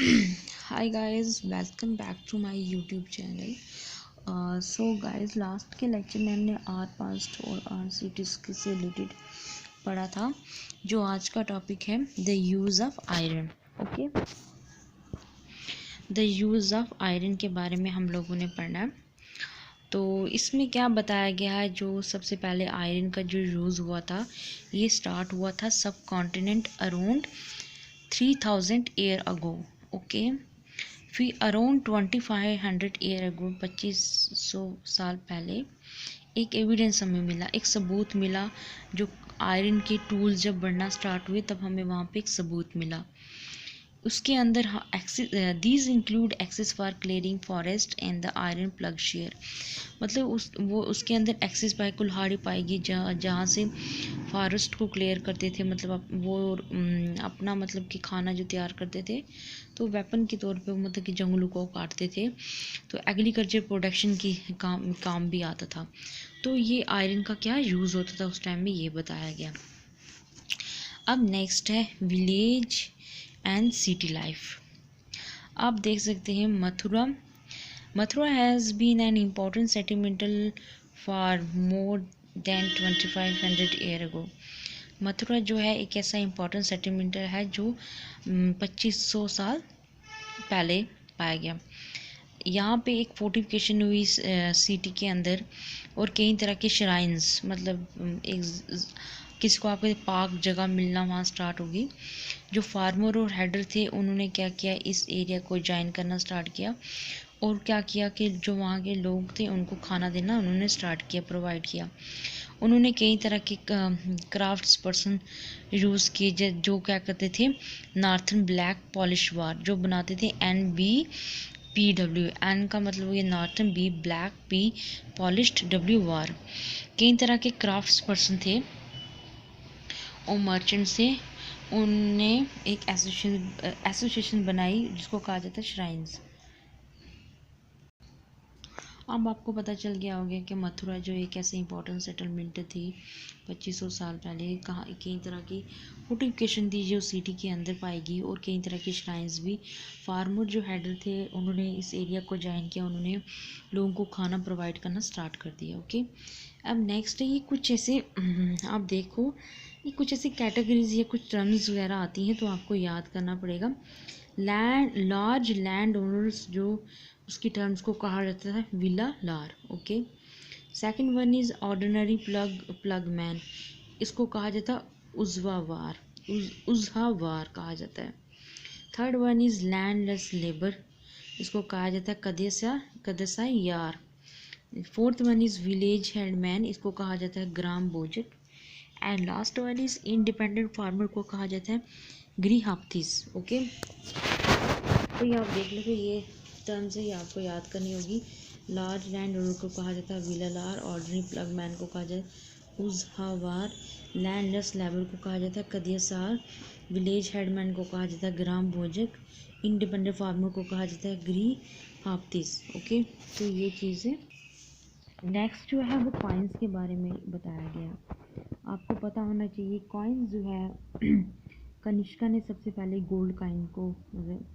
Hi guys, welcome back to my YouTube channel. So guys, last के lecture में हमने are past और are cities से related पढ़ा था, जो आज का टॉपिक है the use of iron. Okay, the use of iron के बारे में हम लोगों ने पढ़ना है। तो इसमें क्या बताया गया है, जो सबसे पहले आयरन का जो यूज़ हुआ था, ये स्टार्ट हुआ था सब continent around 3000 year ago. Okay, फिर अराउंड 2500 ईयर अगो, 2500 साल पहले एक एविडेंस हमें मिला, एक सबूत मिला। जो आयरन के टूल्स जब बढ़ना स्टार्ट हुए तब हमें वहाँ पे एक सबूत मिला। उसके अंदर these include access for clearing forest and the iron ploughshare. मतलब उसके अंदर एक्सेस बाय कुल्हाड़ी पाएगी, जहाँ से फॉरेस्ट को क्लियर करते थे। मतलब वो अपना मतलब कि खाना जो तैयार करते थे, तो वेपन के तौर पे मतलब कि जंगलों को काटते थे, तो एग्रीकल्चर प्रोडक्शन की काम भी आता था। तो ये आयरन का क्या यूज़ होता था उस टाइम में, ये बताया गया। अब नेक्स्ट है विलेज एंड सिटी लाइफ। आप देख सकते हैं Mathura has been an important sentimental for more than 2500 year ago. Mathura जो है एक ऐसा इम्पोर्टेंट सेटिमेंटल है जो 2500 साल पहले पाया गया। यहाँ पे एक फोर्टिफिकेशन हुई सिटी के अंदर, और कई तरह के श्राइन्स, मतलब एक किसी को आपको पाक जगह मिलना वहाँ स्टार्ट होगी। जो फार्मर और हेडर थे, उन्होंने क्या किया, इस एरिया को ज्वाइन करना स्टार्ट किया, और क्या किया कि जो वहाँ के लोग थे उनको खाना देना उन्होंने स्टार्ट किया, प्रोवाइड किया। उन्होंने कई तरह के क्राफ्ट्स पर्सन यूज़ किए, जो क्या करते थे, नॉर्थन ब्लैक पॉलिश वार जो बनाते थे। NBPW, एन का मतलब ये northern, B black, P polished, W ware. कई तरह के क्राफ्ट्स पर्सन थे और मर्चेंट से उनने एक एसोसिएशन बनाई जिसको कहा जाता है श्राइन्स। अब आपको पता चल गया होगा कि मथुरा जो एक ऐसे इंपॉर्टेंट सेटलमेंट थी 2500 साल पहले, कहाँ कई तरह की फोर्टिफिकेशन थी जो सिटी के अंदर पाएगी, और कई तरह की श्राइन्स भी। फार्मर जो हेडर थे उन्होंने इस एरिया को ज्वाइन किया, उन्होंने लोगों को खाना प्रोवाइड करना स्टार्ट कर दिया। ओके, अब नेक्स्ट है ये कुछ ऐसे आप देखो, ये कुछ ऐसी कैटेगरीज या कुछ टर्म्स वगैरह आती हैं, तो आपको याद करना पड़ेगा। लार्ज लैंड ओनर्स, जो उसकी टर्म्स को कहा जाता है विला लार। Okay, second one is ordinary ploughman, इसको कहा जाता है उज़्वावार, उज़्हावार कहा जाता है। Third one is landless labour, इसको कहा जाता है कदसा यार। Fourth one is village handyman, इसको कहा जाता है ग्राम बोजक। And last one is independent farmer को कहा जाता है गृहस्थी। ओके, तो ये आप देख लो कि ये टर्म्स है, ये आपको याद करनी होगी। लार्ज लैंड ओनर को कहा जाता है विलालार, ऑर्डनरी प्लग मैन को कहा जाता है उज़हावार, लैंडलेस लेबर को कहा जाता है कदियासार, विलेज हेडमैन को कहा जाता है ग्राम भोजक, इंडिपेंडेंट फार्मर को कहा जाता है गृहस्थी। ओके, तो ये चीज़ें। नेक्स्ट जो है वो कॉइन्स के बारे में बताया गया। आपको पता होना चाहिए कॉइन्स जो है कनिष्का ने सबसे पहले गोल्ड कॉइन को मतलब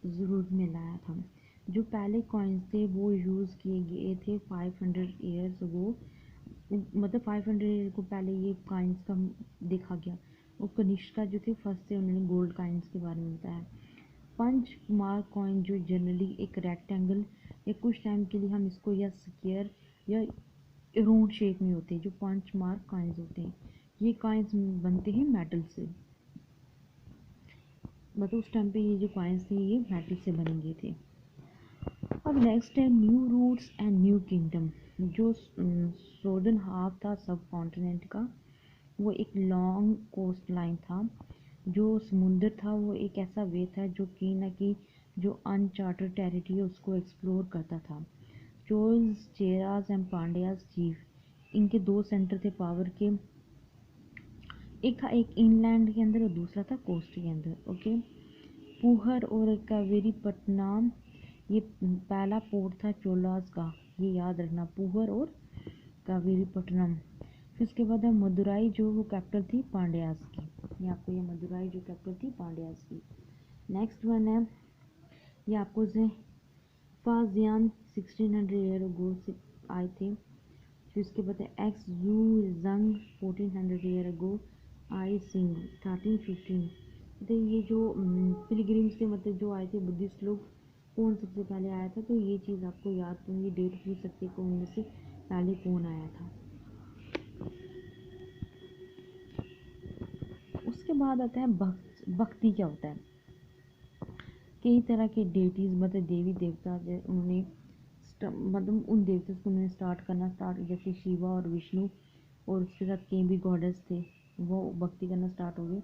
ज़रूरत में लाया था। जो पहले कॉइन्स थे वो यूज़ किए गए थे 500 ईयर्स अगो, मतलब 500 ईयर को पहले ये कॉइन्स का देखा गया। और कनिष्का जो थे फर्स्ट से उन्होंने गोल्ड कॉइन्स के बारे में बताया। पंच मार्क कॉइन जो जनरली एक रेक्टेंगल या कुछ टाइम के लिए हम इसको या स्क्वायर या राउंड शेप में होते हैं, जो पंच मार्क कॉइन्स होते हैं। ये कॉइन्स बनते हैं मेटल से, मतलब उस टाइम पे ये जो कॉइन्स थे ये मेटल से बने गए थे। अब नेक्स्ट है new roots and new kingdom. जो सॉर्दर्न हाफ था सब कॉन्टिनेंट का, वो एक लॉन्ग कोस्ट लाइन था। जो समुंदर था वो एक ऐसा वे था जो कहीं ना कहीं जो अनचार्टेड टेरिटरी है उसको एक्सप्लोर करता था। चोल्स, चेरास एंड पांड्यास चीफ, इनके दो सेंटर थे पावर के, एक था एक इनलैंड के अंदर और दूसरा था कोस्ट के अंदर। ओके, पुहर और कावेरी पट्टनम, ये पहला पोर्ट था चोलास का, ये याद रखना, पुहर और कावेरी पट्टनम। फिर उसके बाद है मदुराई, जो वो कैपिटल थी पांड्यास की। ये आपको ये मदुराई जो कैपिटल थी पांड्यास की। नेक्स्ट वन है ये आपको से फाजियान 1600 ईयर अगो से आए थे। फिर उसके बाद एक्स यू जंग 1400 ईयर अगो आई सिंह 1315। मतलब ये जो पिलग्रिम्स थे, मतलब जो आए थे बुद्धिस्ट लोग, कौन सबसे पहले आया था, तो ये चीज़ आपको याद, तो ये डेट पूछ सकते हैं कौन में से पहले कौन आया था। उसके बाद आता है भक्ति क्या होता है। कई तरह के डेटीज मतलब देवी देवता उन्होंने मतलब उन देवता को उन्होंने स्टार्ट जैसे शिवा और विष्णु, और उसके साथ कई भी गॉडेस थे, वो भक्ति करना स्टार्ट हो गए।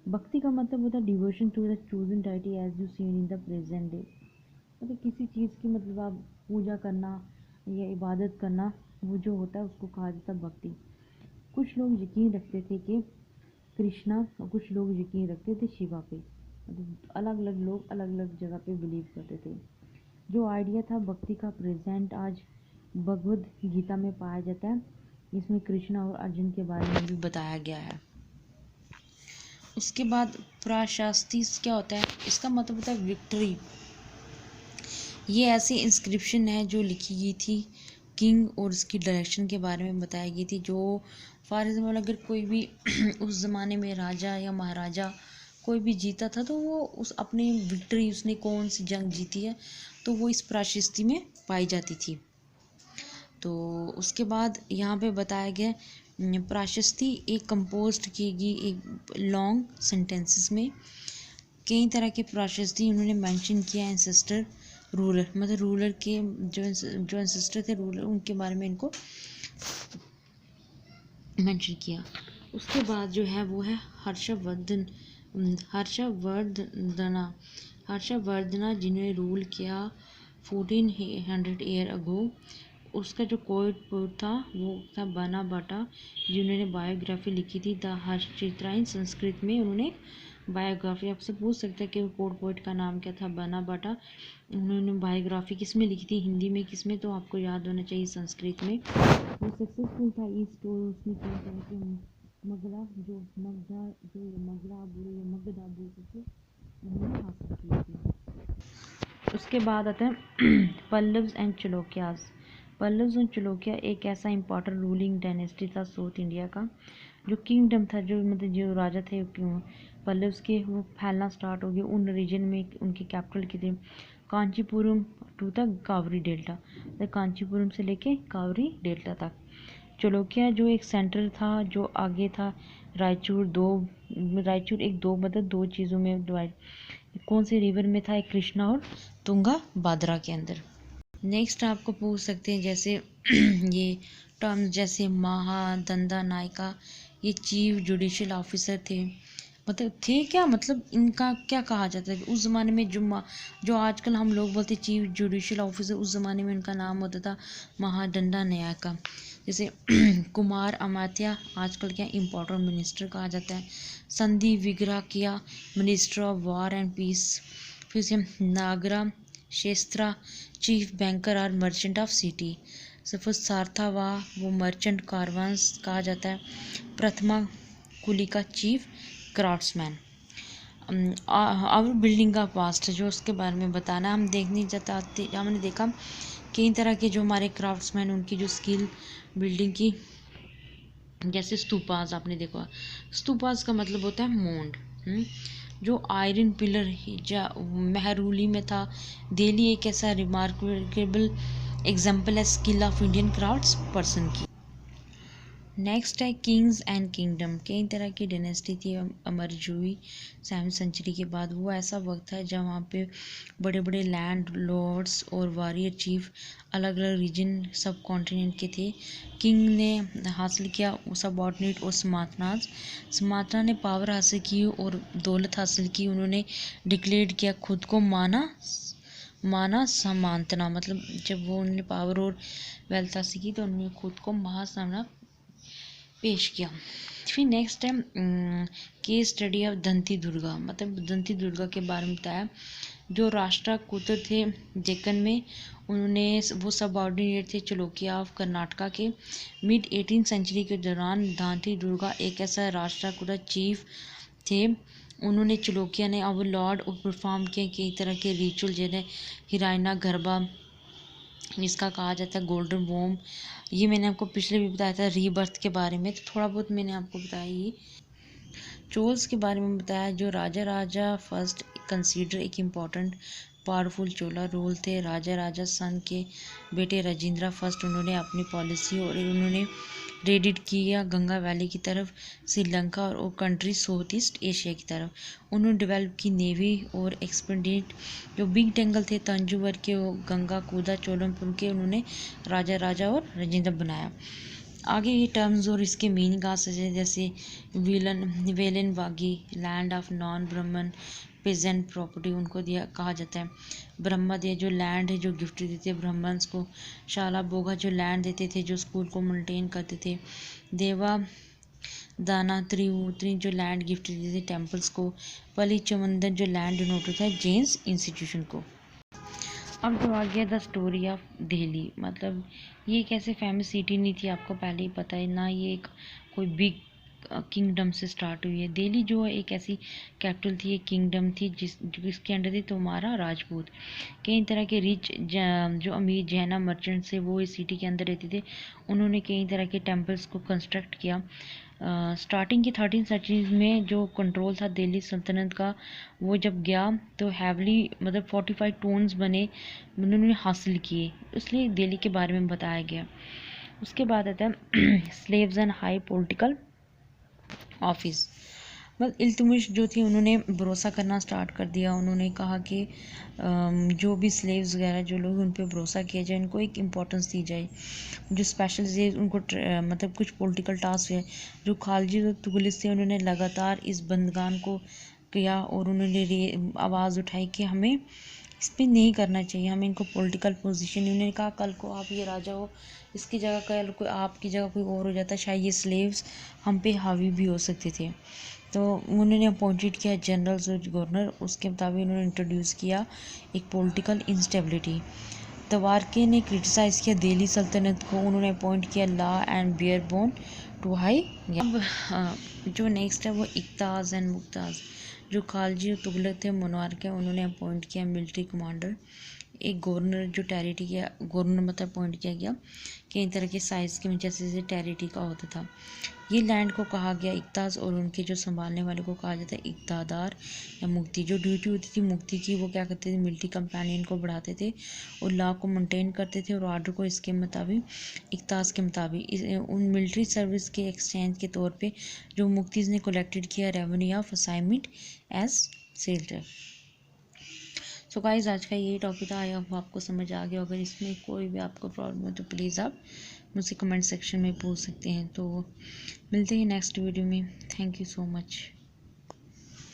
भक्ति का मतलब होता है devotion to the chosen deity as you seen in the present day. मतलब किसी चीज़ की मतलब आप पूजा करना या इबादत करना, वो जो होता है उसको कहा जाता है भक्ति। कुछ लोग यकीन रखते थे कि कृष्णा, और कुछ लोग यकीन रखते थे शिवा पे। मतलब अलग अलग लोग अलग अलग जगह पे बिलीव करते थे। जो आइडिया था भक्ति का प्रेजेंट आज भगवद गीता में पाया जाता है। इसमें कृष्णा और अर्जुन के बारे में भी बताया गया है। उसके बाद प्राशास्ति क्या होता है, इसका मतलब होता है विक्ट्री। ये ऐसी इंस्क्रिप्शन है जो लिखी गई थी किंग और उसकी डायरेक्शन के बारे में बताई गई थी। जो फॉर एग्जाम्पल अगर कोई भी उस ज़माने में राजा या महाराजा कोई भी जीता था, तो वो उस अपनी विक्ट्री, उसने कौन सी जंग जीती है, तो वो इस प्राशस्ती में पाई जाती थी। तो उसके बाद यहाँ पे बताया गया प्राशस्ती एक कंपोज्ड की गई एक लॉन्ग सेंटेंसेस में कई तरह के प्राशस्ती उन्होंने मेंशन किया। एंसेस्टर रूलर, मतलब रूलर के जो एंसेस्टर थे रूलर, उनके बारे में इनको मेंशन किया। उसके बाद जो है वो है हर्षवर्धना जिन्होंने रूल किया 1400 ईयर अगो। उसका जो पोएट था वो था बना बाटा, जिन्होंने बायोग्राफी लिखी थी द हर्षचित्राइन। संस्कृत में उन्होंने बायोग्राफी, आपसे पूछ सकते हैं कि कोड पोइट का नाम क्या था, बना बाटा। उन्होंने बायोग्राफी किस में लिखी थी, हिंदी में किस में, तो आपको याद होना चाहिए संस्कृत में। वो सक्सेसफुल था ईस्ट, और उसने क्या किया कि मगधा बुरी या मगधा बोल सकते, उन्होंने हासिल की थी। उसके बाद आता है पल्लव्स एंड चलोकियाज। पल्लव्स एंड चलोकिया एक ऐसा इम्पोर्टेंट रूलिंग डायनेस्टी था साउथ इंडिया का। जो किंगडम था, जो मतलब जो राजा थे पल्लव्स के, वो फैलना स्टार्ट हो गए उन रीजन में। उनकी कैपिटल की थी Kanchipuram to the Kaveri delta, तो कांचीपुरम से लेके कावरी डेल्टा तक। चलोकिया जो एक सेंटर था, जो आगे था रायचूर एक दो मतलब दो चीज़ों में डिवाइड, कौन से रिवर में था, एक कृष्णा और तुंगा भाद्रा के अंदर। नेक्स्ट आपको पूछ सकते हैं जैसे ये टर्म्स जैसे महा दंदा नायका, ये चीफ जुडिशियल ऑफिसर थे, मतलब थे क्या, मतलब इनका क्या कहा जाता है उस ज़माने में। जो आजकल हम लोग बोलते चीफ जुडिशियल ऑफिसर, उस ज़माने में उनका नाम होता था महादंडा नायका। जैसे कुमार अमात्या आजकल क्या इम्पोर्टेंट मिनिस्टर कहा जाता है। संधि विग्रह किया minister of war and peace. फिर से नागरा शेस्त्रा चीफ बैंकर और मर्चेंट ऑफ सिटी। सफर सार्थावा वो मर्चेंट कारवांस कहा जाता है। प्रथमा कुलिका चीफ क्राफ्ट्समैन। आवर बिल्डिंग का पास्ट जो उसके बारे में बताना हम देखने चाहते, हमने देखा कई तरह के जो हमारे क्राफ्ट्समैन उनकी जो स्किल बिल्डिंग की, जैसे स्तूपास आपने देखा। स्तूपास का मतलब होता है मोंड, जो आयरन पिलर मेहरूली में था। दिल्ली एक ऐसा रिमार्केबल एग्जाम्पल है skill of Indian crafts person की। नेक्स्ट है किंग्स एंड किंगडम। कई तरह की डायनेस्टी थी अमरजुई 7वीं सेंचुरी के बाद। वो ऐसा वक्त है जब वहाँ पे बड़े बड़े लैंड लॉर्ड्स और वॉरियर चीफ अलग अलग रीजन सब कॉन्टिनेंट के थे। किंग ने हासिल किया सबऑर्डिनेट और समातना ने पावर हासिल की और दौलत हासिल की। उन्होंने डिक्लेयर किया खुद को माना समांतना, मतलब जब वो उन्होंने पावर और वेल्थ हासिल की तो उन्होंने खुद को महासामना पेश किया। फिर नेक्स्ट है केस स्टडी ऑफ दंती दुर्गा, मतलब दंती दुर्गा के बारे में बताया। जो राष्ट्रकूट थे डेक्कन में, उन्होंने वो सबऑर्डिनेट थे चलोकिया ऑफ कर्नाटका के। मिड 18th सेंचुरी के दौरान दंती दुर्गा एक ऐसा राष्ट्रकूट चीफ थे उन्होंने चलोकिया ने अब लॉर्ड परफॉर्म किए कई तरह के रिचुअल, जैसे हिराइना गरबा, जिसका कहा जाता है गोल्डन वोम। ये मैंने आपको पिछले भी बताया था रीबर्थ के बारे में, तो थोड़ा बहुत मैंने आपको बताया। ये चोल्स के बारे में बताया, जो राजा राजा फर्स्ट कंसीडर एक इम्पॉर्टेंट पावरफुल चोला रूल थे। राजा राजा सन के बेटे राजेंद्र फर्स्ट, उन्होंने अपनी पॉलिसी और उन्होंने रेडिट किया गंगा वैली की तरफ, श्रीलंका और कंट्री साउथ ईस्ट एशिया की तरफ। उन्होंने डेवलप की नेवी और एक्सपेंडेड जो बिग टेंगल थे तंजूवर के, गंगा कूदा चोलमपुर के, उन्होंने राजा राजा और राजेंद्र बनाया। आगे ये टर्म्स और इसके मीनिंग आ सकते हैं, जैसे वेलन वागी, लैंड ऑफ नॉन ब्राह्मण पेजेंट प्रॉपर्टी उनको दिया कहा जाता है। ब्रह्मा दे जो लैंड है जो गिफ्ट देते थे ब्राह्मण्स को। शाला बोगा जो लैंड देते थे जो स्कूल को मेंटेन करते थे। देवा दाना त्रिउत्री जो लैंड गिफ्ट देते थे टेम्पल्स को। पली चमंदन जो लैंड डिनोट होता है जेन्स इंस्टीट्यूशन को। अब जो आ गया द स्टोरी ऑफ दिल्ली, मतलब ये एक ऐसे फेमस सिटी नहीं थी, आपको पहले ही पता है ना, ये एक कोई बिग किंगडम से स्टार्ट हुई है। दिल्ली जो है एक ऐसी कैपिटल थी, एक किंगडम थी जिसके अंडर थी तुम्हारा राजपूत। कई तरह के रिच जो अमीर जैना मर्चेंट से वो इस सिटी के अंदर रहते थे। उन्होंने कई तरह के टेम्पल्स को कंस्ट्रक्ट किया। स्टार्टिंग की 13th सेंचुरी में जो कंट्रोल था दिल्ली सल्तनत का, वो जब गया तो हैवली मतलब 45 टोन्स बने उन्होंने हासिल किए, इसलिए दिल्ली के बारे में बताया गया। उसके बाद आता है slaves and high political office. बस इल्तुमिश जो थी उन्होंने भरोसा करना स्टार्ट कर दिया। उन्होंने कहा कि जो भी स्लेव्स वगैरह जो लोग उन पर भरोसा किया जाए, उनको एक इम्पोर्टेंस दी जाए। जो स्पेशल स्लेव्स उनको मतलब कुछ पॉलिटिकल टास्क है। जो खालजी और तुगलक थे उन्होंने लगातार इस बंदगान को किया और उन्होंने आवाज़ उठाई कि हमें इस पर नहीं करना चाहिए, हमें इनको पॉलिटिकल पोजीशन। उन्होंने कहा कल को आप ये राजा हो, इसकी जगह कल कोई आपकी जगह कोई और हो जाता, शायद ये स्लेव्स हम पे हावी भी हो सकते थे। तो उन्होंने अपॉइंटेड किया जनरल्स और गवर्नर, उसके मुताबिक उन्होंने इंट्रोड्यूस किया एक पॉलिटिकल इंस्टेबिलिटी। तवारके ने क्रिटिसाइज़ किया दिल्ली सल्तनत को, उन्होंने अपॉइंट किया लॉ एंड बियर बोन टू हाई। अब जो नेक्स्ट है वो इक्ताज़ एंड मुक्ताज़, जो खालजी और तुगलक थे मोनार्क है, उन्होंने अपॉइंट किया मिलिट्री कमांडर, एक गवर्नर जो टेरिटरी का गवर्नर मतलब अपॉइंट किया गया। कई तरह के साइज़ के जैसे टेरिटरी का होता था। ये लैंड को कहा गया इक्ताज़ और उनके जो संभालने वाले को कहा जाता है इक्तादार या मुक्ति। जो ड्यूटी होती थी मुक्ति की वो क्या करते थे, मिलिट्री कंपेनियन को बढ़ाते थे और लॉ को मेंटेन करते थे और ऑर्डर को इसके मुताबिक इक्ताज़ के मुताबिक उन मिलिट्री सर्विस के एक्सचेंज के तौर पे जो मुक्ति ने कलेक्टेड किया revenue of assignment as shelter. So guys आज का यही टॉपिक था, आई होप आपको समझ आ गया। अगर इसमें कोई भी आपको प्रॉब्लम हो तो प्लीज़ आप मुझसे कमेंट सेक्शन में पूछ सकते हैं। तो मिलते हैं नेक्स्ट वीडियो में। Thank you so much.